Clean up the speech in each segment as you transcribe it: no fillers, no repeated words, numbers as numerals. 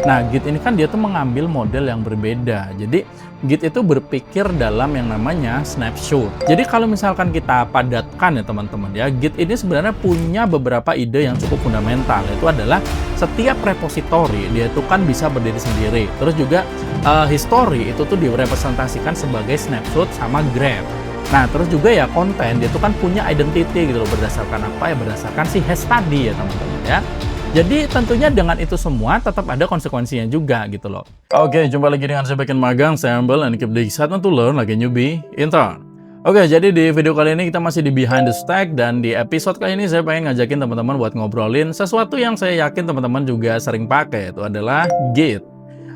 Nah, Git ini kan dia tuh mengambil model yang berbeda. Jadi, Git itu berpikir dalam yang namanya snapshot. Jadi, kalau misalkan kita padatkan ya teman-teman ya, Git ini sebenarnya punya beberapa ide yang cukup fundamental. Itu adalah setiap repository dia itu kan bisa berdiri sendiri. Terus juga history itu tuh direpresentasikan sebagai snapshot sama graph. Nah, terus juga ya konten dia itu kan punya identity gitu loh, berdasarkan apa ya? Berdasarkan si hash tadi ya teman-teman ya. Jadi tentunya dengan itu semua tetap ada konsekuensinya juga gitu loh. Oke, jumpa lagi dengan saya Bagian Magang, saya Ambil, and keep the excitement to learn like a newbie intern. Oke, jadi di video kali ini kita masih di Behind the Stack, dan di episode kali ini saya pengen ngajakin teman-teman buat ngobrolin sesuatu yang saya yakin teman-teman juga sering pakai, itu adalah Git.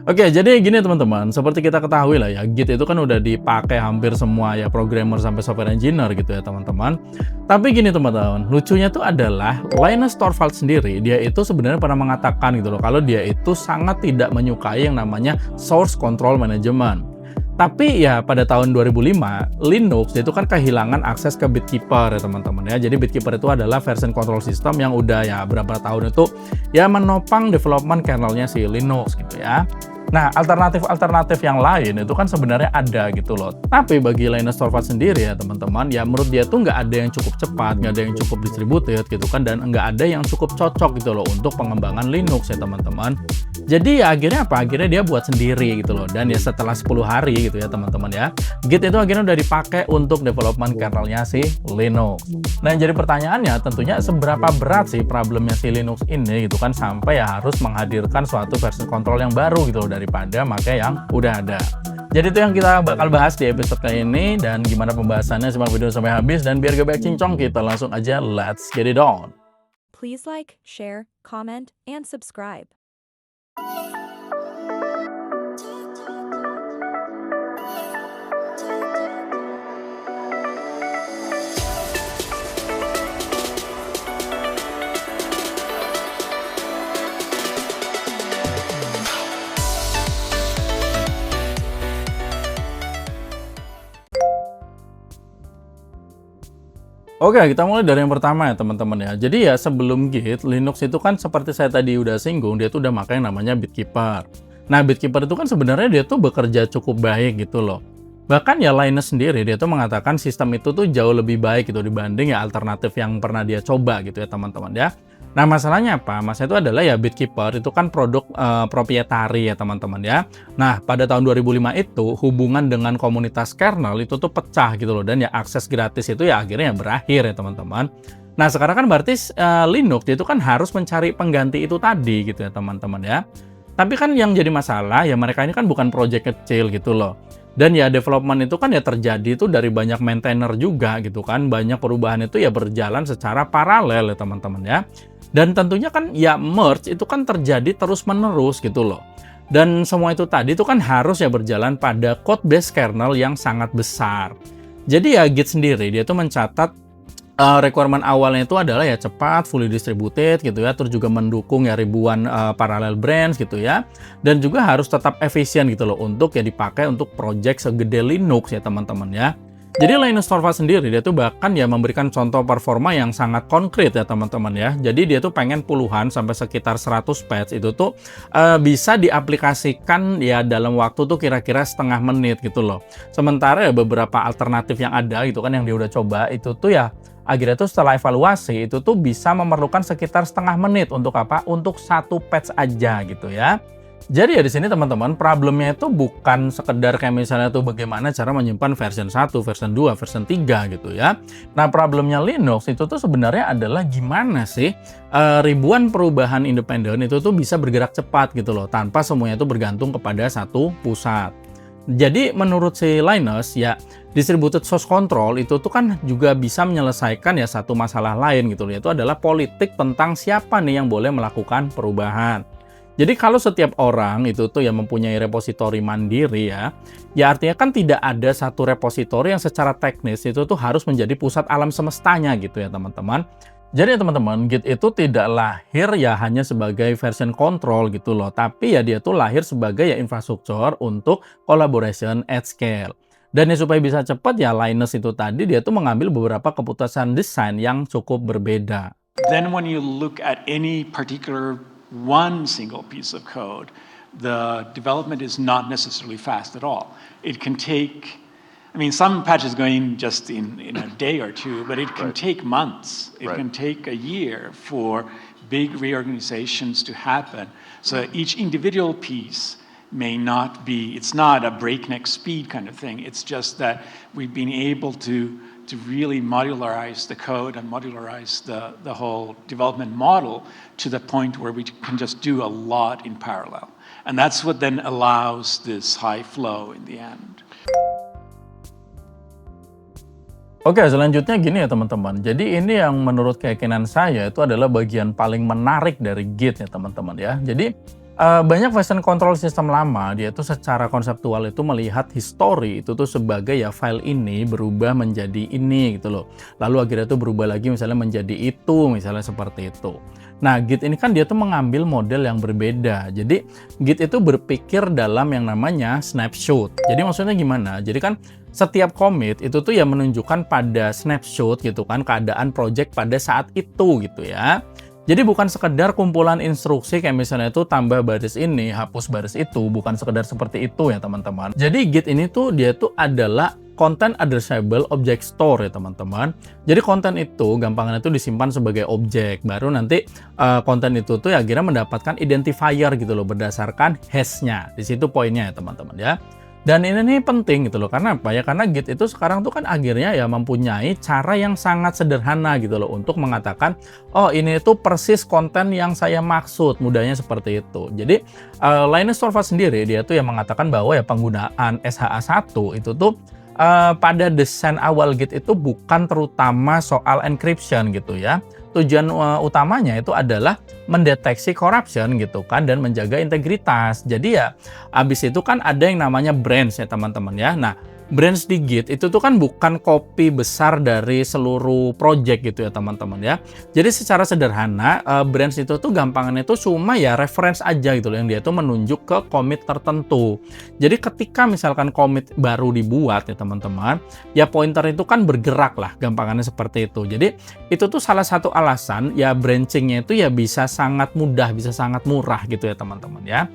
Oke, jadi gini teman-teman, seperti kita ketahui lah ya, Git itu kan udah dipakai hampir semua ya programmer sampai software engineer gitu ya teman-teman. Tapi gini teman-teman, lucunya tuh adalah Linus Torvalds sendiri, dia itu sebenarnya pernah mengatakan gitu loh, kalau dia itu sangat tidak menyukai yang namanya source control management. Tapi ya pada tahun 2005, Linux itu kan kehilangan akses ke Bitkeeper ya teman-teman ya. Jadi Bitkeeper itu adalah version control system yang udah ya berapa tahun itu ya menopang development kernelnya si Linux gitu ya. Nah, alternatif-alternatif yang lain itu kan sebenarnya ada gitu loh. Tapi bagi Linus Torvalds sendiri ya teman-teman, ya menurut dia tuh nggak ada yang cukup cepat, nggak ada yang cukup distributed gitu kan, dan nggak ada yang cukup cocok gitu loh untuk pengembangan Linux ya teman-teman. Jadi ya akhirnya apa? Akhirnya dia buat sendiri gitu loh. Dan ya setelah 10 hari gitu ya teman-teman ya, Git itu akhirnya udah dipakai untuk development kernelnya si Linux. Nah, yang jadi pertanyaannya tentunya seberapa berat sih problemnya si Linux ini gitu kan, sampai ya harus menghadirkan suatu versi kontrol yang baru gitu loh daripada pakai yang udah ada. Jadi itu yang kita bakal bahas di episode kali ini, dan gimana pembahasannya, simak video sampai habis, dan biar gak banyak cincong kita langsung aja let's get it on. Please like, share, comment, and subscribe. Oke, kita mulai dari yang pertama ya teman-teman ya. Jadi ya sebelum Git, Linux itu kan seperti saya tadi udah singgung, dia tuh udah pakai yang namanya Bitkeeper. Nah, Bitkeeper itu kan sebenarnya dia tuh bekerja cukup baik gitu loh. Bahkan ya Linus sendiri dia tuh mengatakan sistem itu tuh jauh lebih baik gitu dibanding ya alternatif yang pernah dia coba gitu ya teman-teman ya. Nah, masalahnya apa? Masalah itu adalah ya Bitkeeper itu kan produk proprietari ya teman-teman ya. Nah, pada tahun 2005 itu hubungan dengan komunitas kernel itu tuh pecah gitu loh, dan ya akses gratis itu ya akhirnya berakhir ya teman-teman. Nah, sekarang kan berarti Linux dia itu kan harus mencari pengganti itu tadi gitu ya teman-teman ya. Tapi kan yang jadi masalah ya mereka ini kan bukan project kecil gitu loh. Dan ya development itu kan ya terjadi itu dari banyak maintainer juga gitu kan. Banyak perubahan itu ya berjalan secara paralel ya teman-teman ya. Dan tentunya kan ya merge itu kan terjadi terus-menerus gitu loh. Dan semua itu tadi itu kan harus ya berjalan pada code base kernel yang sangat besar. Jadi ya Git sendiri dia tuh mencatat requirement awalnya itu adalah ya cepat, fully distributed gitu ya, terus juga mendukung ya ribuan parallel branch gitu ya, dan juga harus tetap efisien gitu loh untuk ya dipakai untuk project segede Linux ya teman-teman ya. Jadi Linus Torvalds sendiri dia tuh bahkan ya memberikan contoh performa yang sangat konkret ya teman-teman ya. Jadi dia tuh pengen puluhan sampai sekitar 100 patch itu tuh bisa diaplikasikan ya dalam waktu tuh kira-kira setengah menit gitu loh. Sementara ya beberapa alternatif yang ada gitu kan yang dia udah coba itu tuh ya akhirnya tuh setelah evaluasi itu tuh bisa memerlukan sekitar setengah menit untuk apa? Untuk satu patch aja gitu ya. Jadi ya di sini teman-teman problemnya itu bukan sekedar kayak misalnya tuh bagaimana cara menyimpan version 1, version 2, version 3 gitu ya. Nah, problemnya Linux itu tuh sebenarnya adalah gimana sih ribuan perubahan independen itu tuh bisa bergerak cepat gitu loh, tanpa semuanya itu bergantung kepada satu pusat. Jadi menurut si Linus ya distributed source control itu tuh kan juga bisa menyelesaikan ya satu masalah lain gitu loh, yaitu adalah politik tentang siapa nih yang boleh melakukan perubahan. Jadi kalau setiap orang itu tuh yang mempunyai repositori mandiri ya artinya kan tidak ada satu repositori yang secara teknis itu tuh harus menjadi pusat alam semestanya gitu ya teman-teman. Jadi ya teman-teman, Git itu tidak lahir ya hanya sebagai version control gitu loh, tapi ya dia tuh lahir sebagai ya infrastruktur untuk collaboration at scale. Dan ya supaya bisa cepat ya Linus itu tadi dia tuh mengambil beberapa keputusan desain yang cukup berbeda. Then when you look at any particular one single piece of code, the development is not necessarily fast at all. It can take, I mean, some patches go in just in a day or two, but it can take months. It can take a year for big reorganizations to happen. So each individual piece may not be, it's not a breakneck speed kind of thing. It's just that we've been able to really modularize the code and modularize the whole development model to the point where we can just do a lot in parallel. And that's what then allows this high flow in the end. Oke, selanjutnya gini ya teman-teman. Jadi ini yang menurut keyakinan saya itu adalah bagian paling menarik dari Git ya teman-teman ya. Jadi banyak version control system lama, dia itu secara konseptual itu melihat history itu tuh sebagai ya file ini berubah menjadi ini gitu loh. Lalu akhirnya tuh berubah lagi misalnya menjadi itu, misalnya seperti itu. Nah, Git ini kan dia tuh mengambil model yang berbeda. Jadi Git itu berpikir dalam yang namanya snapshot. Jadi maksudnya gimana? Jadi kan setiap commit itu tuh ya menunjukkan pada snapshot gitu kan keadaan project pada saat itu gitu ya. Jadi bukan sekedar kumpulan instruksi kayak misalnya itu tambah baris ini, hapus baris itu, bukan sekedar seperti itu ya teman-teman. Jadi Git ini tuh dia tuh adalah content addressable object store ya teman-teman. Jadi konten itu gampangnya itu disimpan sebagai objek, baru nanti konten itu tuh ya akhirnya mendapatkan identifier gitu loh berdasarkan hash-nya. Di situ poinnya ya teman-teman ya. Dan ini nih penting gitu loh, karena apa ya? Karena Git itu sekarang tuh kan akhirnya ya mempunyai cara yang sangat sederhana gitu loh untuk mengatakan, oh ini itu persis konten yang saya maksud, mudahnya seperti itu. Jadi Linus Torvalds sendiri dia tuh yang mengatakan bahwa ya penggunaan SHA-1 itu tuh pada desain awal Git itu bukan terutama soal encryption gitu ya. Tujuan utamanya itu adalah mendeteksi corruption gitu kan dan menjaga integritas. Jadi ya abis itu kan ada yang namanya branch ya teman-teman ya. Nah, branch di Git itu tuh kan bukan copy besar dari seluruh project gitu ya teman-teman ya. Jadi secara sederhana branch itu tuh gampangannya itu cuma ya reference aja gitu loh yang dia tuh menunjuk ke commit tertentu. Jadi ketika misalkan commit baru dibuat ya teman-teman, ya pointer itu kan bergerak lah gampangannya seperti itu. Jadi itu tuh salah satu alasan ya branchingnya itu ya bisa sangat mudah, bisa sangat murah gitu ya teman-teman ya.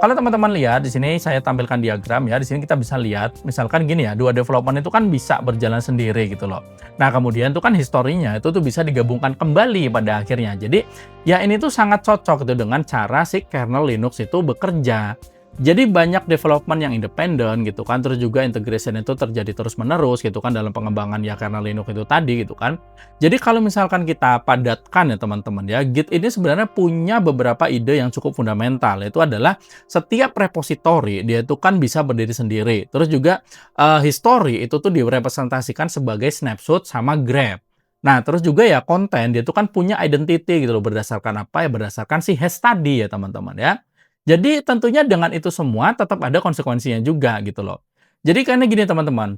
Kalau teman-teman lihat di sini saya tampilkan diagram ya. Di sini kita bisa lihat misalkan gini ya, dua development itu kan bisa berjalan sendiri gitu loh. Nah, kemudian itu kan historinya itu tuh bisa digabungkan kembali pada akhirnya. Jadi ya ini tuh sangat cocok gitu dengan cara si kernel Linux itu bekerja. Jadi banyak development yang independen gitu kan, terus juga integration itu terjadi terus-menerus gitu kan dalam pengembangan ya kernel Linux itu tadi gitu kan. Jadi kalau misalkan kita padatkan ya teman-teman ya, Git ini sebenarnya punya beberapa ide yang cukup fundamental, yaitu adalah setiap repository dia itu kan bisa berdiri sendiri. Terus juga history itu tuh direpresentasikan sebagai snapshot sama grep. Nah, terus juga ya konten dia itu kan punya identity gitu loh, berdasarkan apa ya, berdasarkan si hash tadi ya teman-teman ya. Jadi tentunya dengan itu semua tetap ada konsekuensinya juga gitu loh. Jadi karena gini teman-teman,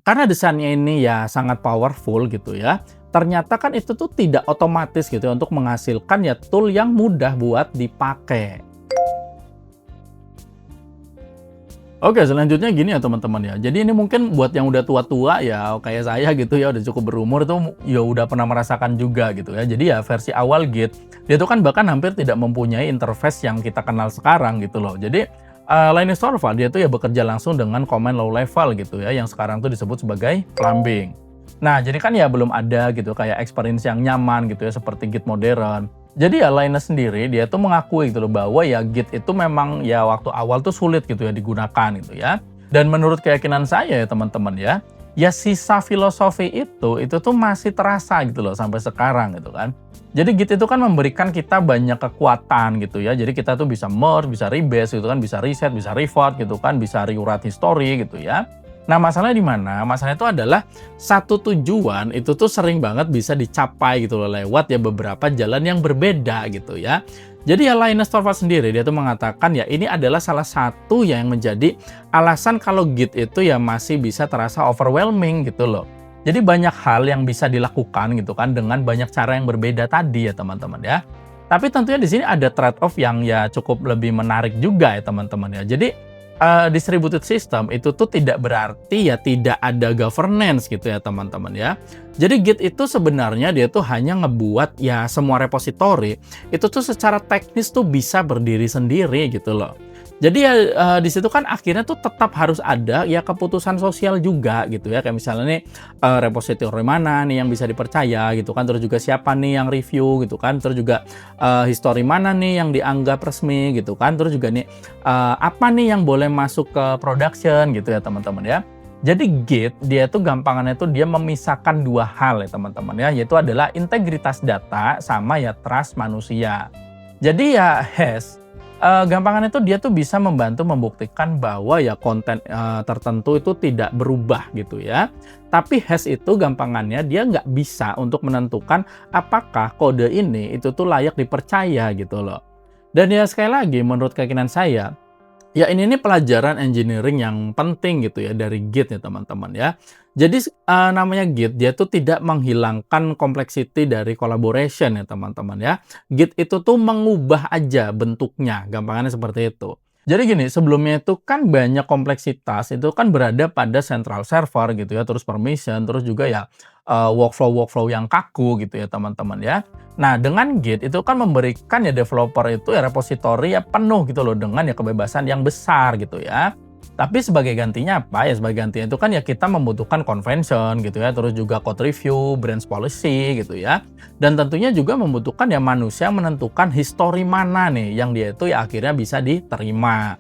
karena desainnya ini ya sangat powerful gitu ya, ternyata kan itu tuh tidak otomatis gitu ya untuk menghasilkan ya tool yang mudah buat dipakai. Oke, selanjutnya gini ya teman-teman ya. Jadi ini mungkin buat yang udah tua-tua ya kayak saya gitu ya, udah cukup berumur itu ya udah pernah merasakan juga gitu ya. Jadi ya versi awal Git, dia tuh kan bahkan hampir tidak mempunyai interface yang kita kenal sekarang gitu loh. Jadi Linus Torvalds dia tuh ya bekerja langsung dengan command low level gitu ya, yang sekarang tuh disebut sebagai plumbing. Nah, jadi kan ya belum ada gitu kayak experience yang nyaman gitu ya seperti Git modern. Jadi ya Linus sendiri dia tuh mengakui gitu loh bahwa ya Git itu memang ya waktu awal tuh sulit gitu ya digunakan gitu ya. Dan menurut keyakinan saya ya teman-teman ya, ya sisa filosofi itu tuh masih terasa gitu loh sampai sekarang gitu kan. Jadi Git itu kan memberikan kita banyak kekuatan gitu ya. Jadi kita tuh bisa merge, bisa rebase gitu kan, bisa reset, bisa revert gitu kan, bisa rewrite history gitu ya. Nah, masalahnya di mana? Masalahnya itu adalah satu tujuan itu tuh sering banget bisa dicapai gitu loh lewat ya beberapa jalan yang berbeda gitu ya. Jadi ya Linus Torvalds sendiri dia tuh mengatakan ya ini adalah salah satu yang menjadi alasan kalau Git itu ya masih bisa terasa overwhelming gitu loh. Jadi banyak hal yang bisa dilakukan gitu kan dengan banyak cara yang berbeda tadi ya teman-teman ya. Tapi tentunya di sini ada trade-off yang ya cukup lebih menarik juga ya teman-teman ya. Jadi distributed system itu tuh tidak berarti ya tidak ada governance gitu ya teman-teman ya. Jadi Git itu sebenarnya dia tuh hanya ngebuat ya semua repository itu tuh secara teknis tuh bisa berdiri sendiri gitu loh. Jadi ya di situ kan akhirnya tuh tetap harus ada ya keputusan sosial juga gitu ya. Kayak misalnya nih repository mana nih yang bisa dipercaya gitu kan, terus juga siapa nih yang review gitu kan, terus juga history mana nih yang dianggap resmi gitu kan, terus juga nih apa nih yang boleh masuk ke production gitu ya teman-teman ya. Jadi Git dia tuh gampangannya tuh dia memisahkan dua hal ya teman-teman ya, yaitu adalah integritas data sama ya trust manusia. Jadi ya hash gampangannya tuh dia tuh bisa membantu membuktikan bahwa ya konten tertentu itu tidak berubah gitu ya. Tapi hash itu gampangannya dia nggak bisa untuk menentukan apakah kode ini itu tuh layak dipercaya gitu loh. Dan ya sekali lagi menurut keyakinan saya, ya ini nih pelajaran engineering yang penting gitu ya dari Git ya teman-teman ya. Jadi namanya Git dia tuh tidak menghilangkan complexity dari collaboration ya teman-teman ya. Git itu tuh mengubah aja bentuknya, gampangannya seperti itu. Jadi gini, sebelumnya itu kan banyak kompleksitas itu kan berada pada central server gitu ya, terus permission, terus juga ya workflow-workflow yang kaku gitu ya teman-teman ya. Nah, dengan Git itu kan memberikan ya developer itu ya repository ya penuh gitu loh dengan ya kebebasan yang besar gitu ya. Tapi sebagai gantinya apa? Ya sebagai gantinya itu kan ya kita membutuhkan convention gitu ya, terus juga code review, branch policy gitu ya. Dan tentunya juga membutuhkan ya manusia menentukan history mana nih yang dia itu ya akhirnya bisa diterima.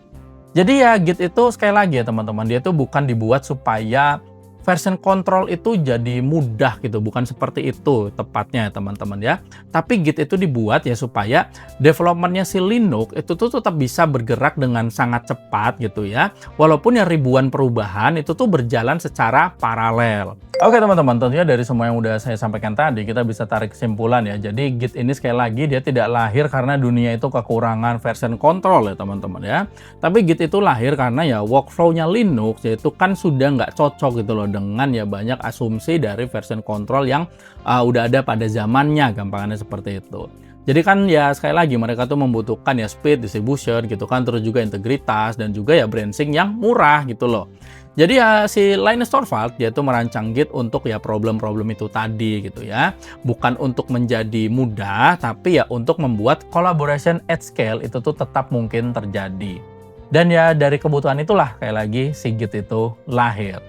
Jadi ya Git itu sekali lagi ya teman-teman, dia tuh bukan dibuat supaya version control itu jadi mudah gitu, bukan seperti itu tepatnya ya teman-teman ya. Tapi Git itu dibuat ya supaya developmentnya si Linux itu tuh tetap bisa bergerak dengan sangat cepat gitu ya. Walaupun ya ribuan perubahan itu tuh berjalan secara paralel. Oke teman-teman, tentunya dari semua yang udah saya sampaikan tadi kita bisa tarik kesimpulan ya. Jadi Git ini sekali lagi dia tidak lahir karena dunia itu kekurangan version control ya teman-teman ya. Tapi Git itu lahir karena ya workflow-nya Linux yaitu kan sudah nggak cocok gitu loh dengan ya banyak asumsi dari version control yang udah ada pada zamannya, gampangannya seperti itu. Jadi kan ya sekali lagi mereka tuh membutuhkan ya speed, distribution gitu kan, terus juga integritas dan juga ya branching yang murah gitu loh. Jadi ya si Linus Torvalds dia tuh merancang Git untuk ya problem-problem itu tadi gitu ya. Bukan untuk menjadi mudah, tapi ya untuk membuat collaboration at scale itu tuh tetap mungkin terjadi. Dan ya dari kebutuhan itulah kayak lagi si Git itu lahir.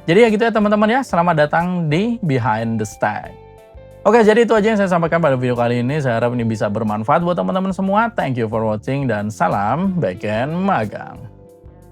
Jadi ya gitu ya teman-teman ya, selamat datang di Behind the Stack. Oke, jadi itu aja yang saya sampaikan pada video kali ini. Saya harap ini bisa bermanfaat buat teman-teman semua. Thank you for watching dan salam backend magang.